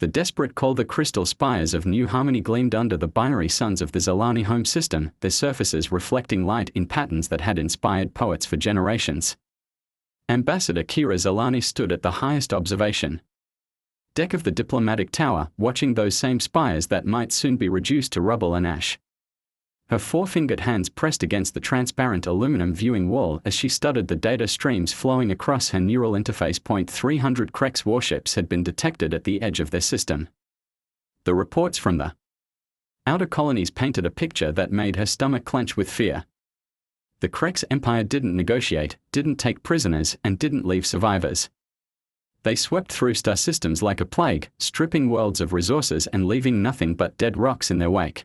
The desperate call the crystal spires of New Harmony gleamed under the binary suns of the Zalani home system, their surfaces reflecting light in patterns that had inspired poets for generations. Ambassador Kira Zalani stood at the highest observation deck of the diplomatic tower, watching those same spires that might soon be reduced to rubble and ash. Her four-fingered hands pressed against the transparent aluminum viewing wall as she studied the data streams flowing across her neural interface. 300 Krex warships had been detected at the edge of their system. The reports from the outer colonies painted a picture that made her stomach clench with fear. The Krex Empire didn't negotiate, didn't take prisoners, and didn't leave survivors. They swept through star systems like a plague, stripping worlds of resources and leaving nothing but dead rocks in their wake.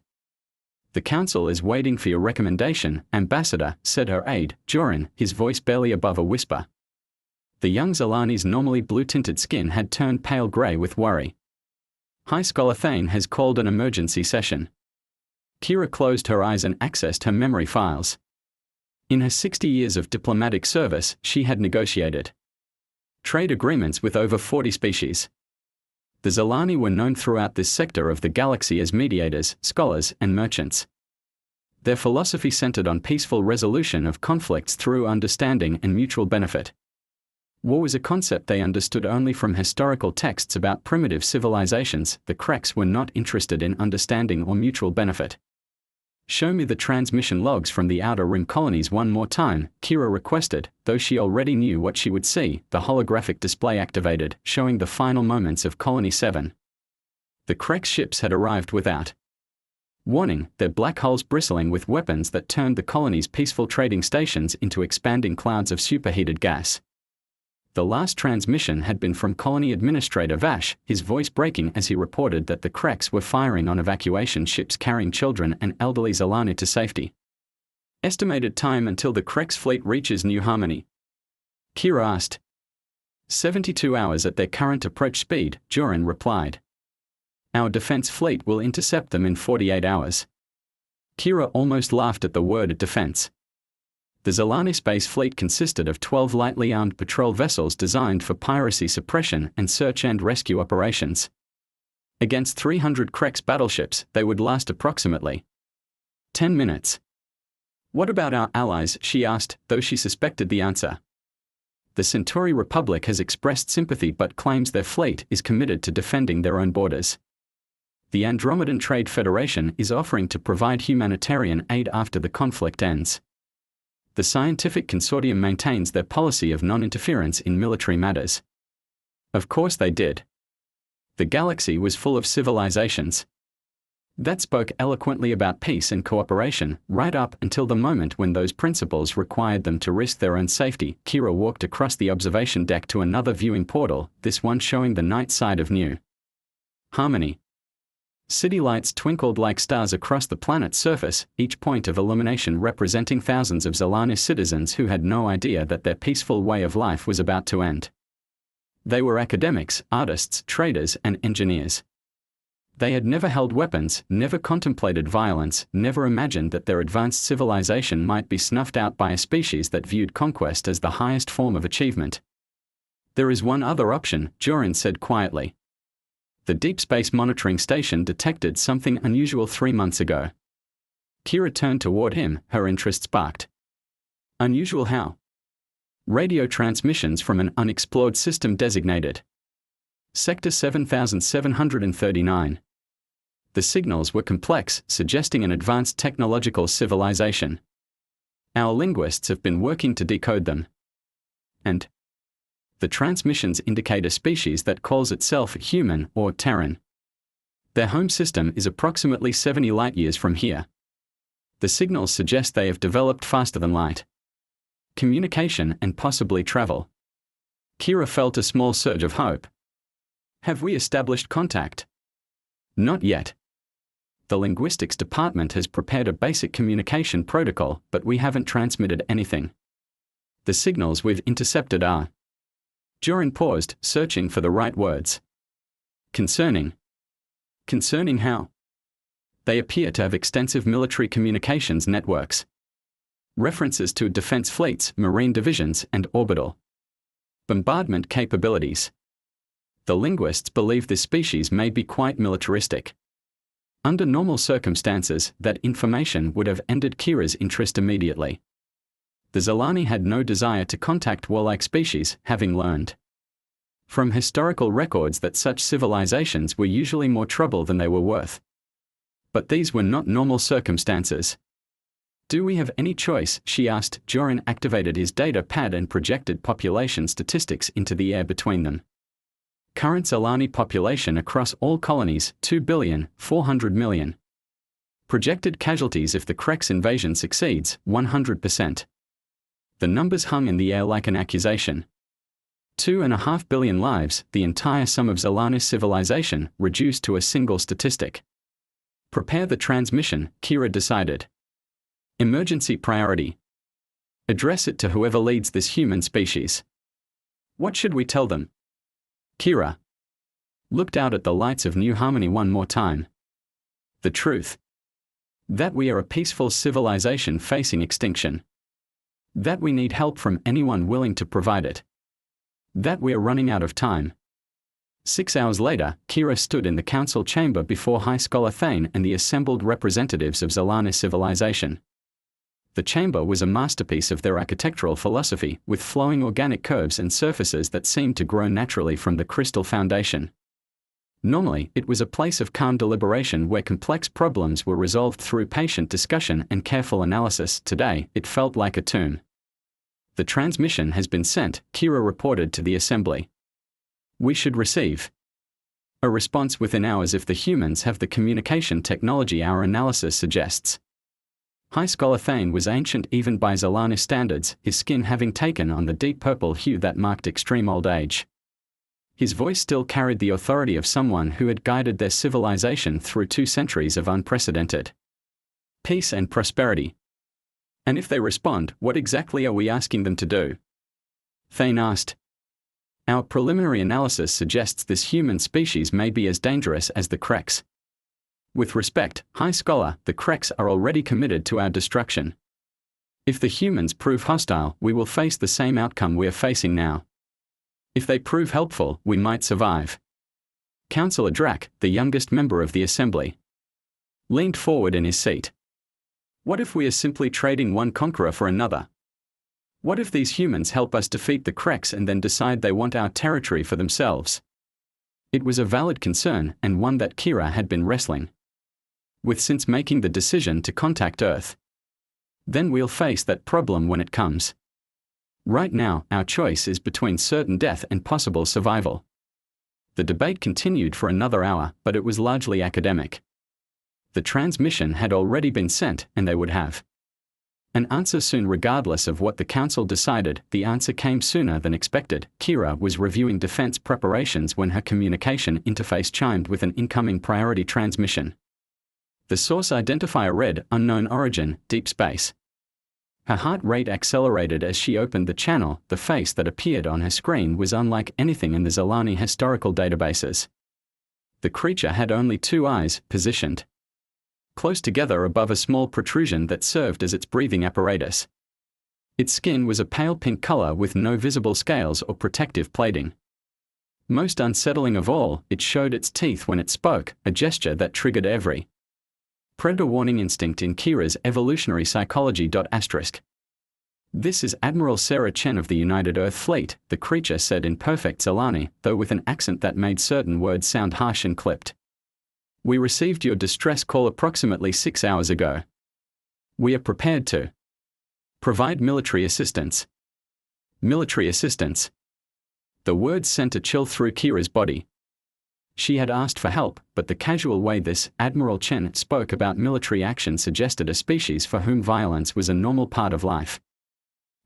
"The Council is waiting for your recommendation, Ambassador," said her aide, Joran, his voice barely above a whisper. The young Zalani's normally blue-tinted skin had turned pale grey with worry. "High Scholar Thane has called an emergency session." Kira closed her eyes and accessed her memory files. In her 60 years of diplomatic service, she had negotiated trade agreements with over 40 species. The Zalani were known throughout this sector of the galaxy as mediators, scholars, and merchants. Their philosophy centered on peaceful resolution of conflicts through understanding and mutual benefit. War was a concept they understood only from historical texts about primitive civilizations. The Krex were not interested in understanding or mutual benefit. "Show me the transmission logs from the Outer Rim colonies one more time," Kira requested, though she already knew what she would see. The holographic display activated, showing the final moments of Colony 7. The Krex ships had arrived without warning, their black holes bristling with weapons that turned the colony's peaceful trading stations into expanding clouds of superheated gas. The last transmission had been from Colony Administrator Vash, his voice breaking as he reported that the Krex were firing on evacuation ships carrying children and elderly Zalani to safety. "Estimated time until the Krex fleet reaches New Harmony?" Kira asked. 72 hours at their current approach speed, Joran replied. "Our defense fleet will intercept them in 48 hours. Kira almost laughed at the word defense. The Zalani space fleet consisted of 12 lightly armed patrol vessels designed for piracy suppression and search and rescue operations. Against 300 Krex battleships, they would last approximately 10 minutes. "What about our allies?" she asked, though she suspected the answer. "The Centauri Republic has expressed sympathy but claims their fleet is committed to defending their own borders. The Andromedan Trade Federation is offering to provide humanitarian aid after the conflict ends. The scientific consortium maintains their policy of non-interference in military matters." Of course they did. The galaxy was full of civilizations that spoke eloquently about peace and cooperation, right up until the moment when those principles required them to risk their own safety. Kira walked across the observation deck to another viewing portal, this one showing the night side of New Harmony. City lights twinkled like stars across the planet's surface, each point of illumination representing thousands of Zalani citizens who had no idea that their peaceful way of life was about to end. They were academics, artists, traders, and engineers. They had never held weapons, never contemplated violence, never imagined that their advanced civilization might be snuffed out by a species that viewed conquest as the highest form of achievement. "There is one other option," Joran said quietly. "The Deep Space Monitoring Station detected something unusual 3 months ago." Kira turned toward him, her interest sparked. "Unusual how?" "Radio transmissions from an unexplored system designated Sector 7739. The signals were complex, suggesting an advanced technological civilization. Our linguists have been working to decode them. And the transmissions indicate a species that calls itself human or Terran. Their home system is approximately 70 light-years from here. The signals suggest they have developed faster than light communication and possibly travel." Kira felt a small surge of hope. "Have we established contact?" "Not yet. The linguistics department has prepared a basic communication protocol, but we haven't transmitted anything. The signals we've intercepted are..." Joran paused, searching for the right words. "Concerning." "Concerning how?" "They appear to have extensive military communications networks. References to defense fleets, marine divisions, and orbital bombardment capabilities. The linguists believe this species may be quite militaristic. Under normal circumstances, that information would have ended Kira's interest immediately. The Zilani had no desire to contact warlike species, having learned from historical records that such civilizations were usually more trouble than they were worth. But these were not normal circumstances. "Do we have any choice?" she asked. Joran activated his data pad and projected population statistics into the air between them. Current Zilani population across all colonies, 2,400,000,000. Projected casualties if the Krex invasion succeeds, 100%. The numbers hung in the air like an accusation. 2.5 billion lives, the entire sum of Zilani civilization, reduced to a single statistic. Prepare the transmission, Kira decided. Emergency priority. Address it to whoever leads this human species. What should we tell them? Kira looked out at the lights of New Harmony one more time. The truth. That we are a peaceful civilization facing extinction. That we need help from anyone willing to provide it. That we are running out of time. 6 hours later, Kira stood in the council chamber before High Scholar Thane and the assembled representatives of Zilani civilization. The chamber was a masterpiece of their architectural philosophy, with flowing organic curves and surfaces that seemed to grow naturally from the crystal foundation. Normally, it was a place of calm deliberation where complex problems were resolved through patient discussion and careful analysis. Today, it felt like a tomb. "The transmission has been sent," Kira reported to the assembly. "We should receive a response within hours if the humans have the communication technology our analysis suggests." High Scholar Thane was ancient even by Zilani standards, his skin having taken on the deep purple hue that marked extreme old age. His voice still carried the authority of someone who had guided their civilization through 2 centuries of unprecedented peace and prosperity. "And if they respond, what exactly are we asking them to do?" Thane asked. "Our preliminary analysis suggests this human species may be as dangerous as the Krex. With respect, High Scholar, the Krex are already committed to our destruction. If the humans prove hostile, we will face the same outcome we are facing now. If they prove helpful, we might survive." Councillor Drac, the youngest member of the assembly, leaned forward in his seat. "What if we are simply trading one conqueror for another? What if these humans help us defeat the Krex and then decide they want our territory for themselves?" It was a valid concern, and one that Kira had been wrestling with since making the decision to contact Earth. Then we'll face that problem when it comes. Right now, our choice is between certain death and possible survival. The debate continued for another hour, but it was largely academic. The transmission had already been sent, and they would have an answer soon regardless of what the council decided. The answer came sooner than expected. Kira was reviewing defense preparations when her communication interface chimed with an incoming priority transmission. The source identifier read, "Unknown origin, deep space." Her heart rate accelerated as she opened the channel. The face that appeared on her screen was unlike anything in the Zilani historical databases. The creature had only 2 eyes, positioned close together above a small protrusion that served as its breathing apparatus. Its skin was a pale pink color with no visible scales or protective plating. Most unsettling of all, it showed its teeth when it spoke, a gesture that triggered every predator warning instinct in Kira's evolutionary psychology. "This is Admiral Sarah Chen of the United Earth Fleet," the creature said in perfect Zilani, though with an accent that made certain words sound harsh and clipped. "We received your distress call approximately 6 hours ago. We are prepared to provide military assistance." Military assistance. The words sent a chill through Kira's body. She had asked for help, but the casual way this Admiral Chen spoke about military action suggested a species for whom violence was a normal part of life.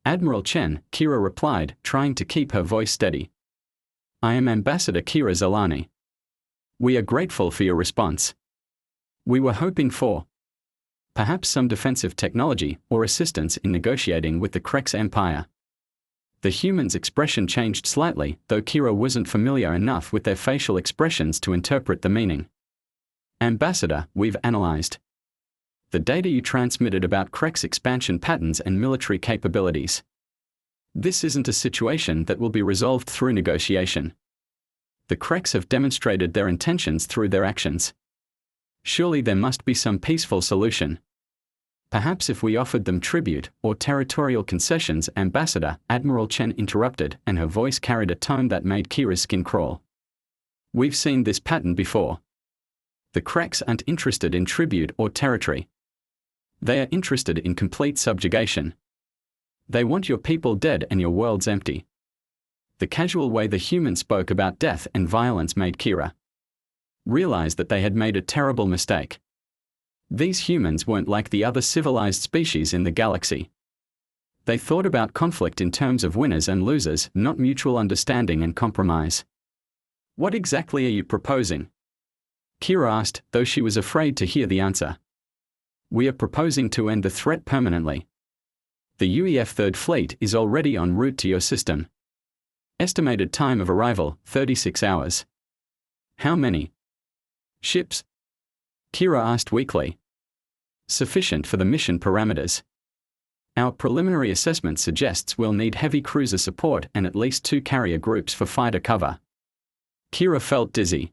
"Admiral Chen," Kira replied, trying to keep her voice steady. "I am Ambassador Kira Zilani. We are grateful for your response. We were hoping for perhaps some defensive technology or assistance in negotiating with the Krex Empire." The human's expression changed slightly, though Kira wasn't familiar enough with their facial expressions to interpret the meaning. "Ambassador, we've analyzed the data you transmitted about Krex expansion patterns and military capabilities. This isn't a situation that will be resolved through negotiation. The Kreks have demonstrated their intentions through their actions. Surely there must be some peaceful solution. Perhaps if we offered them tribute or territorial concessions. Ambassador Admiral Chen interrupted, and her voice carried a tone that made Kira's skin crawl. We've seen this pattern before. The Kreks aren't interested in tribute or territory. They are interested in complete subjugation. They want your people dead and your worlds empty. The casual way the humans spoke about death and violence made Kira realize that they had made a terrible mistake. These humans weren't like the other civilized species in the galaxy. They thought about conflict in terms of winners and losers, not mutual understanding and compromise. What exactly are you proposing? Kira asked, though she was afraid to hear the answer. We are proposing to end the threat permanently. The UEF Third Fleet is already en route to your system. Estimated time of arrival, 36 hours. How many ships? Kira asked weakly. Sufficient for the mission parameters. Our preliminary assessment suggests we'll need heavy cruiser support and at least 2 carrier groups for fighter cover. Kira felt dizzy.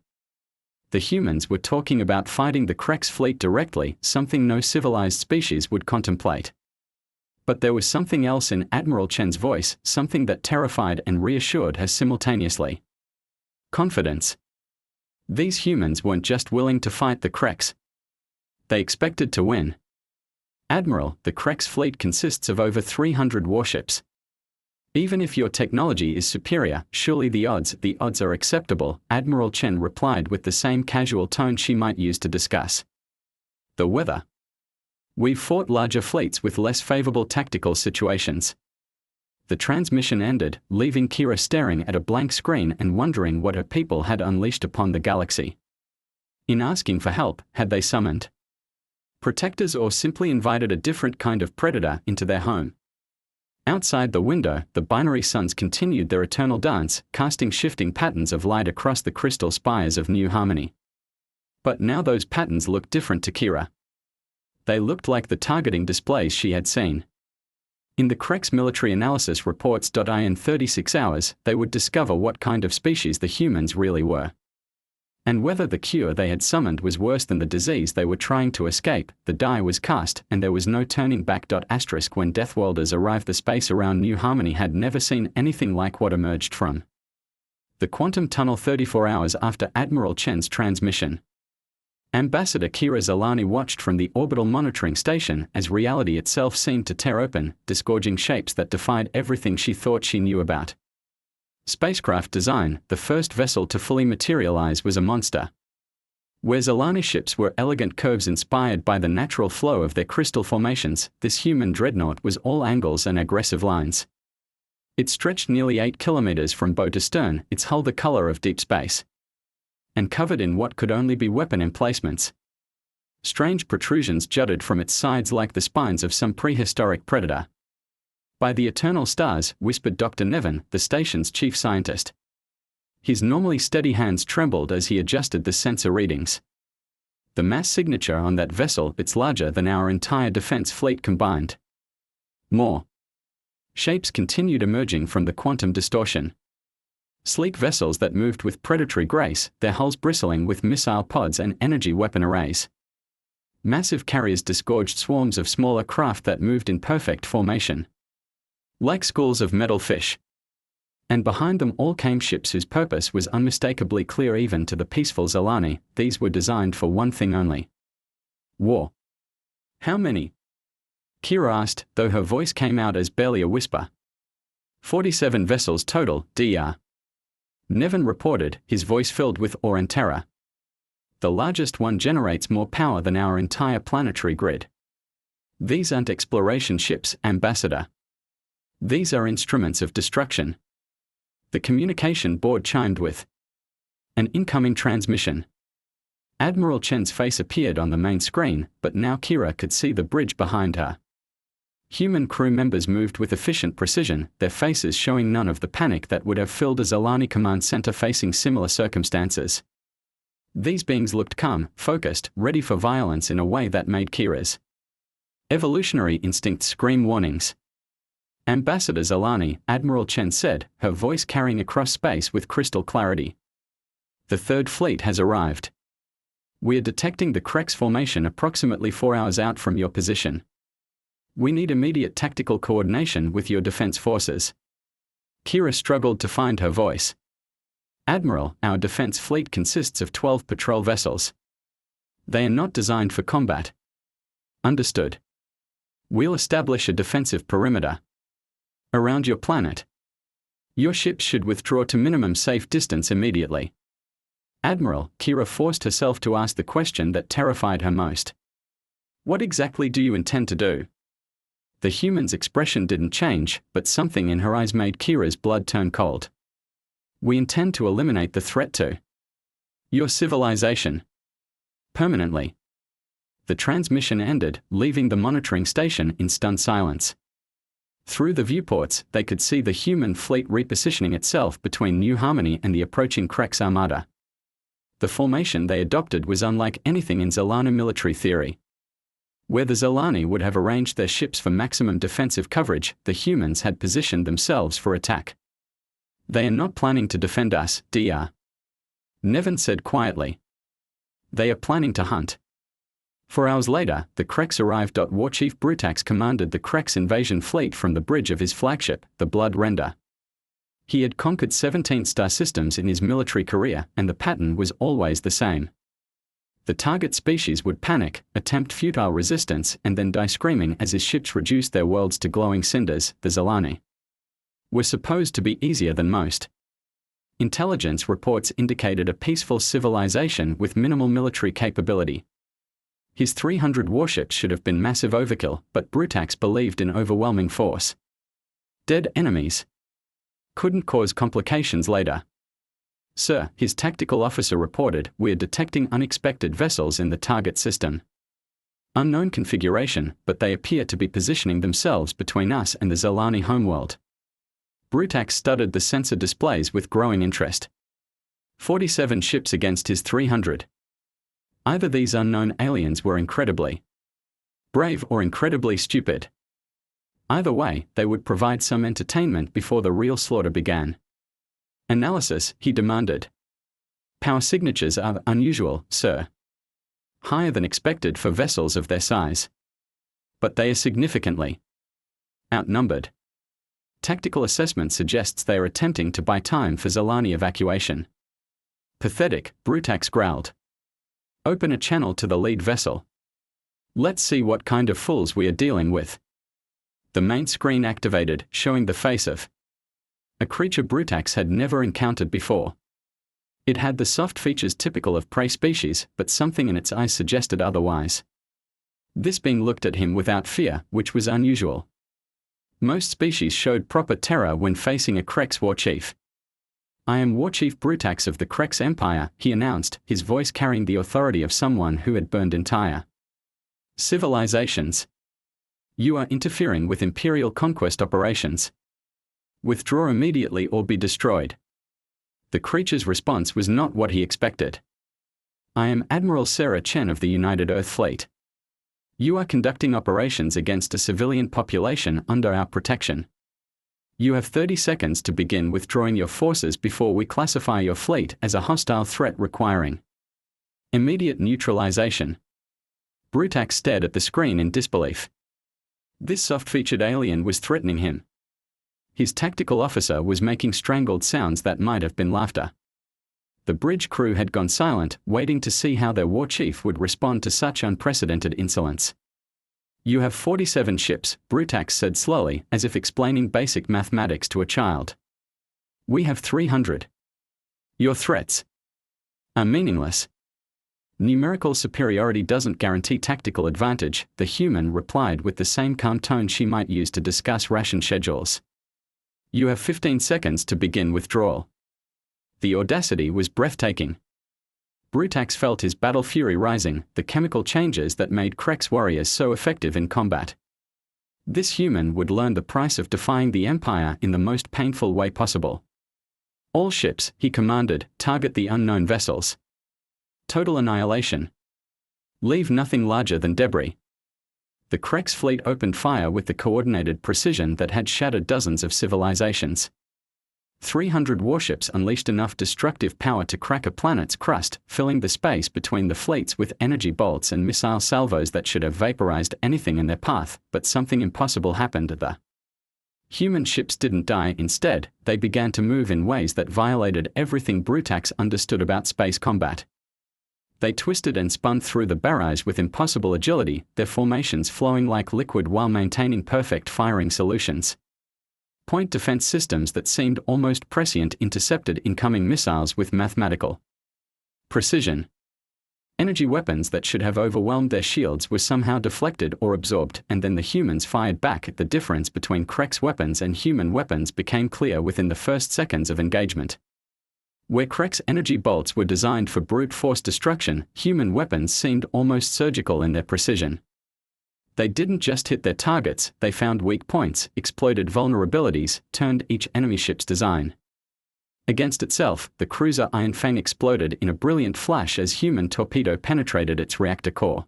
The humans were talking about fighting the Kreks fleet directly, something no civilized species would contemplate. But there was something else in Admiral Chen's voice, something that terrified and reassured her simultaneously. Confidence. These humans weren't just willing to fight the Kreks. They expected to win. Admiral, the Kreks fleet consists of over 300 warships. Even if your technology is superior, surely the odds are acceptable, Admiral Chen replied with the same casual tone she might use to discuss the weather. We've fought larger fleets with less favorable tactical situations. The transmission ended, leaving Kira staring at a blank screen and wondering what her people had unleashed upon the galaxy. In asking for help, had they summoned protectors or simply invited a different kind of predator into their home? Outside the window, the binary suns continued their eternal dance, casting shifting patterns of light across the crystal spires of New Harmony. But now those patterns looked different to Kira. They looked like the targeting displays she had seen. In the Kreks military analysis reports. In 36 hours, they would discover what kind of species the humans really were. And whether the cure they had summoned was worse than the disease they were trying to escape. The die was cast, and there was no turning back. When Deathworlders arrived, the space around New Harmony had never seen anything like what emerged from the quantum tunnel 34 hours after Admiral Chen's transmission. Ambassador Kira Zalani watched from the orbital monitoring station as reality itself seemed to tear open, disgorging shapes that defied everything she thought she knew about spacecraft design. The first vessel to fully materialize was a monster. Where Zalani ships were elegant curves inspired by the natural flow of their crystal formations, this human dreadnought was all angles and aggressive lines. It stretched nearly 8 kilometers from bow to stern, its hull the color of deep space, and covered in what could only be weapon emplacements. Strange protrusions jutted from its sides like the spines of some prehistoric predator. By the eternal stars, whispered Dr. Nevin, the station's chief scientist. His normally steady hands trembled as he adjusted the sensor readings. The mass signature on that vessel, it's larger than our entire defense fleet combined. More shapes continued emerging from the quantum distortion. Sleek vessels that moved with predatory grace, their hulls bristling with missile pods and energy weapon arrays. Massive carriers disgorged swarms of smaller craft that moved in perfect formation, like schools of metal fish. And behind them all came ships whose purpose was unmistakably clear even to the peaceful Zalani. These were designed for one thing only: war. How many? Kira asked, though her voice came out as barely a whisper. 47 vessels total, Dr. Nevin reported, his voice filled with awe and terror. The largest one generates more power than our entire planetary grid. These aren't exploration ships, Ambassador. These are instruments of destruction. The communication board chimed with an incoming transmission. Admiral Chen's face appeared on the main screen, but now Kira could see the bridge behind her. Human crew members moved with efficient precision, their faces showing none of the panic that would have filled a Zalani command center facing similar circumstances. These beings looked calm, focused, ready for violence in a way that made Kira's evolutionary instincts scream warnings. Ambassador Zalani, Admiral Chen said, her voice carrying across space with crystal clarity. The third fleet has arrived. We are detecting the Krex formation approximately 4 hours out from your position. We need immediate tactical coordination with your defense forces. Kira struggled to find her voice. Admiral, our defense fleet consists of 12 patrol vessels. They are not designed for combat. Understood. We'll establish a defensive perimeter around your planet. Your ships should withdraw to minimum safe distance immediately. Admiral, Kira forced herself to ask the question that terrified her most. What exactly do you intend to do? The human's expression didn't change, but something in her eyes made Kira's blood turn cold. We intend to eliminate the threat to your civilization. Permanently. The transmission ended, leaving the monitoring station in stunned silence. Through the viewports, they could see the human fleet repositioning itself between New Harmony and the approaching Krex armada. The formation they adopted was unlike anything in Zalana military theory. Where the Zalani would have arranged their ships for maximum defensive coverage, the humans had positioned themselves for attack. They are not planning to defend us, Dr. Nevin said quietly. They are planning to hunt. 4 hours later, the Krex arrived. War Chief Brutax commanded the Krex invasion fleet from the bridge of his flagship, the Blood Render. He had conquered 17 star systems in his military career, and the pattern was always the same. The target species would panic, attempt futile resistance, and then die screaming as his ships reduced their worlds to glowing cinders. The Zalani were supposed to be easier than most. Intelligence reports indicated a peaceful civilization with minimal military capability. His 300 warships should have been massive overkill, but Brutax believed in overwhelming force. Dead enemies couldn't cause complications later. Sir, his tactical officer reported, we are detecting unexpected vessels in the target system. Unknown configuration, but they appear to be positioning themselves between us and the Zalani homeworld. Brutax studied the sensor displays with growing interest. 47 ships against his 300. Either these unknown aliens were incredibly brave or incredibly stupid. Either way, they would provide some entertainment before the real slaughter began. Analysis, he demanded. Power signatures are unusual, sir. Higher than expected for vessels of their size. But they are significantly outnumbered. Tactical assessment suggests they are attempting to buy time for Zalani evacuation. Pathetic, Brutax growled. Open a channel to the lead vessel. Let's see what kind of fools we are dealing with. The main screen activated, showing the face of a creature Brutax had never encountered before. It had the soft features typical of prey species, but something in its eyes suggested otherwise. This being looked at him without fear, which was unusual. Most species showed proper terror when facing a Krex war chief. I am War Chief Brutax of the Krex Empire, he announced, his voice carrying the authority of someone who had burned entire civilizations. You are interfering with Imperial conquest operations. Withdraw immediately or be destroyed. The creature's response was not what he expected. I am Admiral Sarah Chen of the United Earth Fleet. You are conducting operations against a civilian population under our protection. You have 30 seconds to begin withdrawing your forces before we classify your fleet as a hostile threat requiring immediate neutralization. Brutax stared at the screen in disbelief. This soft-featured alien was threatening him. His tactical officer was making strangled sounds that might have been laughter. The bridge crew had gone silent, waiting to see how their war chief would respond to such unprecedented insolence. You have 47 ships, Brutax said slowly, as if explaining basic mathematics to a child. We have 300. Your threats are meaningless. Numerical superiority doesn't guarantee tactical advantage, the human replied with the same calm tone she might use to discuss ration schedules. You have 15 seconds to begin withdrawal. The audacity was breathtaking. Brutax felt his battle fury rising, the chemical changes that made Krex warriors so effective in combat. This human would learn the price of defying the Empire in the most painful way possible. All ships, he commanded, target the unknown vessels. Total annihilation. Leave nothing larger than debris. The Krex fleet opened fire with the coordinated precision that had shattered dozens of civilizations. 300 warships unleashed enough destructive power to crack a planet's crust, filling the space between the fleets with energy bolts and missile salvos that should have vaporized anything in their path, but something impossible happened. The human ships didn't die. Instead, they began to move in ways that violated everything Brutax understood about space combat. They twisted and spun through the barrage with impossible agility, their formations flowing like liquid while maintaining perfect firing solutions. Point defense systems that seemed almost prescient intercepted incoming missiles with mathematical precision. Energy weapons that should have overwhelmed their shields were somehow deflected or absorbed, and then the humans fired back. The difference between Krek's weapons and human weapons became clear within the first seconds of engagement. Where Krek's energy bolts were designed for brute force destruction, human weapons seemed almost surgical in their precision. They didn't just hit their targets, they found weak points, exploited vulnerabilities, turned each enemy ship's design against itself. The cruiser Iron Fang exploded in a brilliant flash as human torpedo penetrated its reactor core.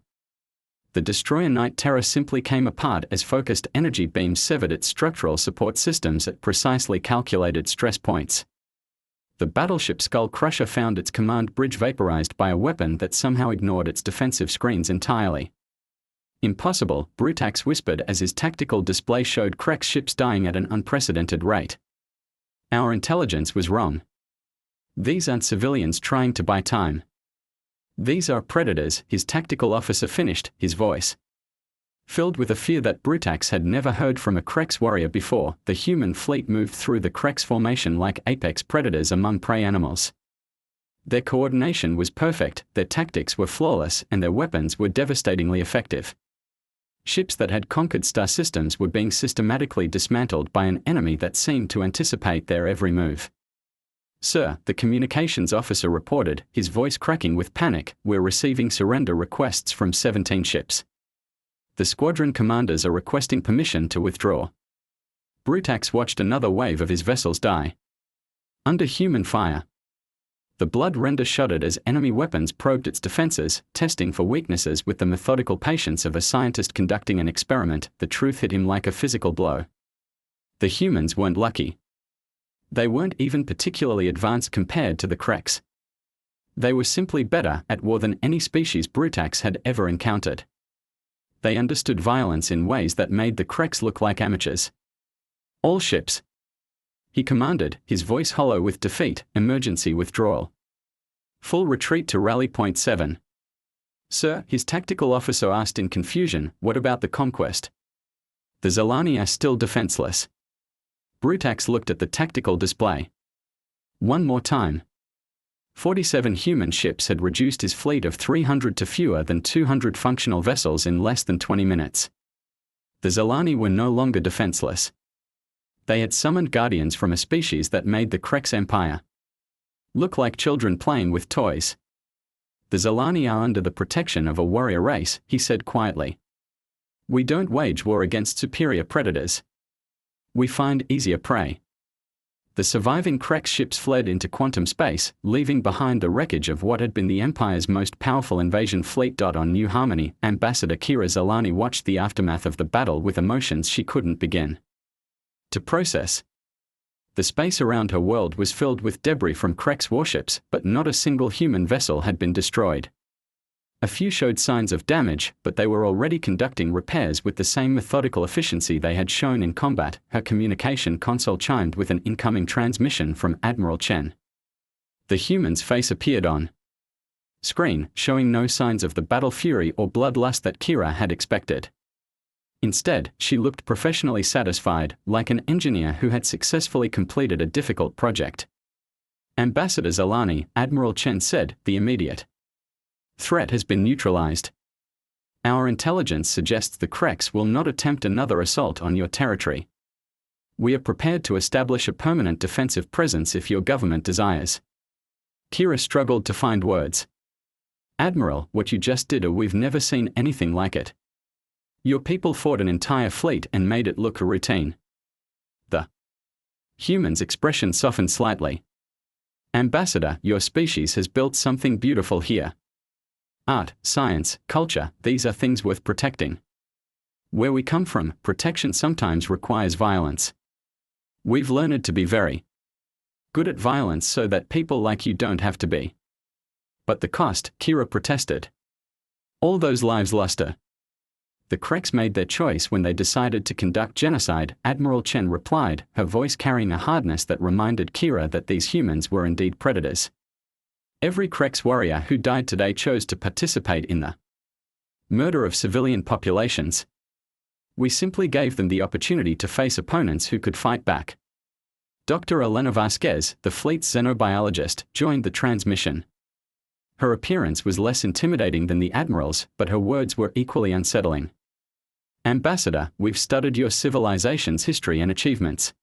The destroyer Night Terror simply came apart as focused energy beams severed its structural support systems at precisely calculated stress points. The battleship Skull Crusher found its command bridge vaporized by a weapon that somehow ignored its defensive screens entirely. Impossible, Brutax whispered as his tactical display showed Krek's ships dying at an unprecedented rate. Our intelligence was wrong. These aren't civilians trying to buy time. These are predators, his tactical officer finished, his voice filled with a fear that Brutax had never heard from a Krek's warrior before. The human fleet moved through the Krek's formation like apex predators among prey animals. Their coordination was perfect, their tactics were flawless, and their weapons were devastatingly effective. Ships that had conquered star systems were being systematically dismantled by an enemy that seemed to anticipate their every move. "Sir," the communications officer reported, his voice cracking with panic, "we're receiving surrender requests from 17 ships. The squadron commanders are requesting permission to withdraw." Brutax watched another wave of his vessels die under human fire. The blood render shuddered as enemy weapons probed its defenses, testing for weaknesses with the methodical patience of a scientist conducting an experiment. The truth hit him like a physical blow. The humans weren't lucky. They weren't even particularly advanced compared to the Kreks. They were simply better at war than any species Brutax had ever encountered. They understood violence in ways that made the Kreks look like amateurs. "All ships," he commanded, his voice hollow with defeat, "emergency withdrawal. Full retreat to rally point 7. "Sir," his tactical officer asked in confusion, "what about the conquest? The Zalani are still defenseless." Brutax looked at the tactical display. One more time. 47 human ships had reduced his fleet of 300 to fewer than 200 functional vessels in less than 20 minutes. The Zalani were no longer defenseless. They had summoned guardians from a species that made the Kreks Empire look like children playing with toys. "The Zalani are under the protection of a warrior race," he said quietly. "We don't wage war against superior predators. We find easier prey." The surviving Kreks ships fled into quantum space, leaving behind the wreckage of what had been the Empire's most powerful invasion fleet. On New Harmony, Ambassador Kira Zalani watched the aftermath of the battle with emotions she couldn't begin to process. The space around her world was filled with debris from Krek's warships, but not a single human vessel had been destroyed. A few showed signs of damage, but they were already conducting repairs with the same methodical efficiency they had shown in combat. Her communication console chimed with an incoming transmission from Admiral Chen. The human's face appeared on screen, showing no signs of the battle fury or bloodlust that Kira had expected. Instead, she looked professionally satisfied, like an engineer who had successfully completed a difficult project. "Ambassador Zalani," Admiral Chen said, "the immediate threat has been neutralized. Our intelligence suggests the Kreks will not attempt another assault on your territory. We are prepared to establish a permanent defensive presence if your government desires." Kira struggled to find words. "Admiral, what you just did, we've never seen anything like it. Your people fought an entire fleet and made it look a routine." The human's expression softened slightly. "Ambassador, your species has built something beautiful here. Art, science, culture, these are things worth protecting. Where we come from, protection sometimes requires violence. We've learned to be very Good at violence so that people like you don't have to be. But the cost, Kira protested. All those lives lost her. The Kreks made their choice when they decided to conduct genocide, Admiral Chen replied, her voice carrying a hardness that reminded Kira that these humans were indeed predators. Every Kreks warrior who died today chose to participate in the murder of civilian populations. We simply gave them the opportunity to face opponents who could fight back. Dr. Elena Vasquez, the fleet's xenobiologist, joined the transmission. Her appearance was less intimidating than the Admiral's, but her words were equally unsettling. Ambassador, we've studied your civilization's history and achievements.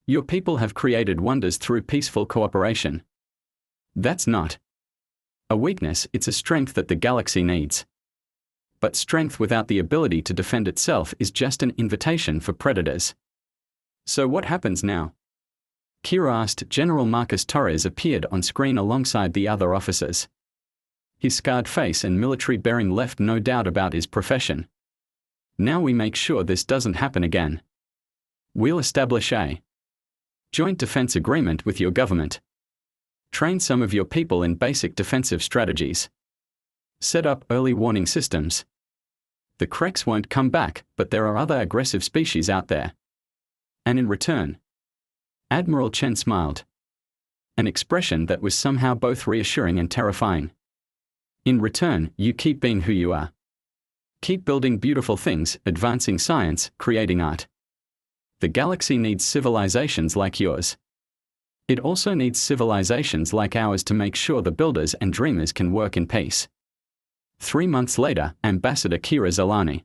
Your people have created wonders through peaceful cooperation. That's not a weakness, it's a strength that the galaxy needs. But strength without the ability to defend itself is just an invitation for predators. So what happens now? Kira asked. General Marcus Torres appeared on screen alongside the other officers. His scarred face and military bearing left no doubt about his profession. Now we make sure this doesn't happen again. We'll establish a joint defense agreement with your government. Train some of your people in basic defensive strategies. Set up early warning systems. The Kreks won't come back, but there are other aggressive species out there. And in return, Admiral Chen smiled. An expression that was somehow both reassuring and terrifying. In return, you keep being who you are. Keep building beautiful things, advancing science, creating art. The galaxy needs civilizations like yours. It also needs civilizations like ours to make sure the builders and dreamers can work in peace. 3 months later, Ambassador Kira Zalani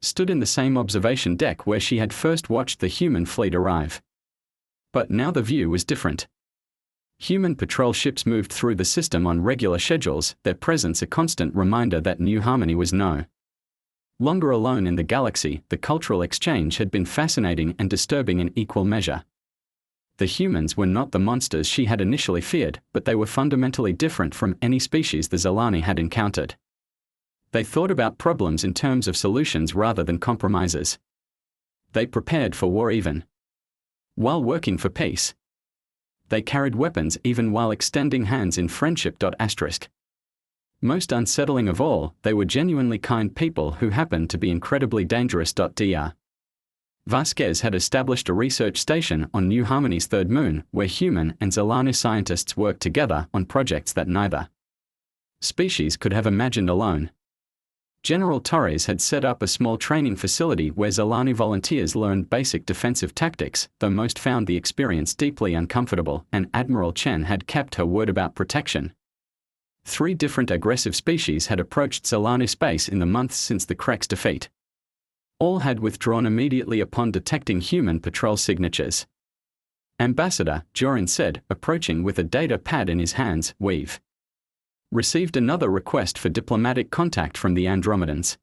stood in the same observation deck where she had first watched the human fleet arrive. But now the view was different. Human patrol ships moved through the system on regular schedules, their presence a constant reminder that New Harmony was no longer alone in the galaxy. The cultural exchange had been fascinating and disturbing in equal measure. The humans were not the monsters she had initially feared, but they were fundamentally different from any species the Zalani had encountered. They thought about problems in terms of solutions rather than compromises. They prepared for war even while working for peace. They carried weapons even while extending hands in friendship. Most unsettling of all, they were genuinely kind people who happened to be incredibly dangerous. Dr. Vasquez had established a research station on New Harmony's third moon, where human and Zalani scientists worked together on projects that neither species could have imagined alone. General Torres had set up a small training facility where Zalani volunteers learned basic defensive tactics, though most found the experience deeply uncomfortable, and Admiral Chen had kept her word about protection. 3 different aggressive species had approached Zalani space in the months since the Kreks' defeat. All had withdrawn immediately upon detecting human patrol signatures. Ambassador, Jorin said, approaching with a data pad in his hands, we've received another request for diplomatic contact from the Andromedans.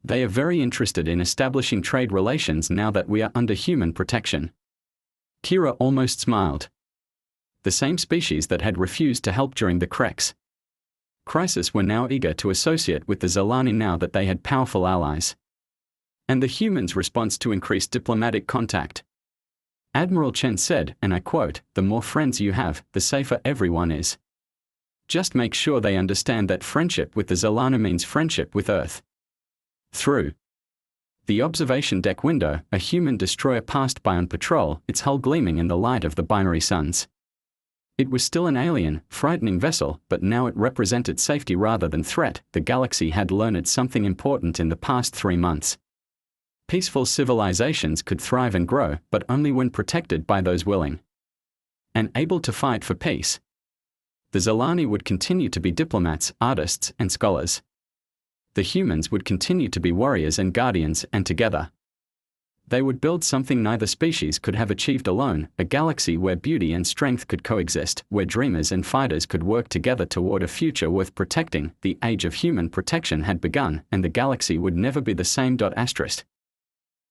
They are very interested in establishing trade relations now that we are under human protection. Kira almost smiled. The same species that had refused to help during the Kreks' crisis were now eager to associate with the Zalani now that they had powerful allies. And the humans' response to increased diplomatic contact. Admiral Chen said, and I quote, "The more friends you have, the safer everyone is. Just make sure they understand that friendship with the Zalani means friendship with Earth." Through the observation deck window, a human destroyer passed by on patrol, its hull gleaming in the light of the binary suns. It was still an alien, frightening vessel, but now it represented safety rather than threat. The galaxy had learned something important in the past 3 months. Peaceful civilizations could thrive and grow, but only when protected by those willing and able to fight for peace. The Zalani would continue to be diplomats, artists, and scholars. The humans would continue to be warriors and guardians, and together they would build something neither species could have achieved alone, a galaxy where beauty and strength could coexist, where dreamers and fighters could work together toward a future worth protecting. The age of human protection had begun, and the galaxy would never be the same.